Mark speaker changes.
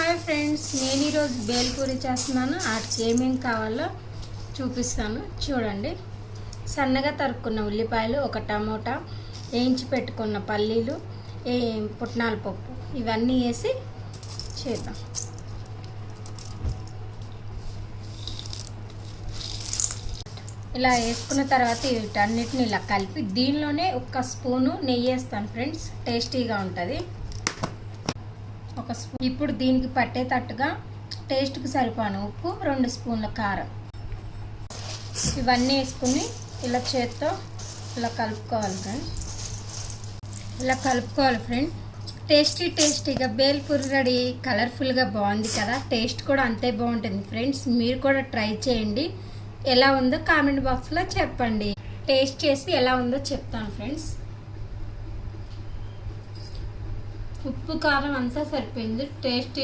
Speaker 1: Hi friends, నేను ఈరోజు బేల్పూరి చేస్తున్నాను. వాటికి ఏమేమి కావాలో చూపిస్తాను చూడండి. సన్నగా తరుక్కున్న ఉల్లిపాయలు, ఒక టమోటా, వేయించి పెట్టుకున్న పల్లీలు, పుట్నాల పప్పు ఇవన్నీ వేసి చేద్దాం. ఇలా వేసుకున్న తర్వాత వీటన్నిటిని ఇలా కలిపి దీనిలోనే ఒక స్పూను నెయ్యి వేస్తాను ఫ్రెండ్స్, టేస్టీగా ఉంటుంది. ఒక స్పూన్. ఇప్పుడు దీనికి పట్టేటట్టుగా టేస్ట్కి సరిపోను ఉప్పు, 2 స్పూన్ల కారం, ఇవన్నీ వేసుకుని ఇలా చేత్తో ఇలా కలుపుకోవాలి ఫ్రెండ్స్. ఇలా కలుపుకోవాలి ఫ్రెండ్. టేస్టీగా బేల్పూరి రెడీ. కలర్ఫుల్గా బాగుంది కదా, టేస్ట్ కూడా అంతే బాగుంటుంది ఫ్రెండ్స్. మీరు కూడా ట్రై చేయండి. ఎలా ఉందో కామెంట్ బాక్స్లో చెప్పండి. టేస్ట్ చేసి ఎలా ఉందో చెప్తాను ఫ్రెండ్స్. ఉప్పు కారం అంతా సరిపోయింది. టేస్ట్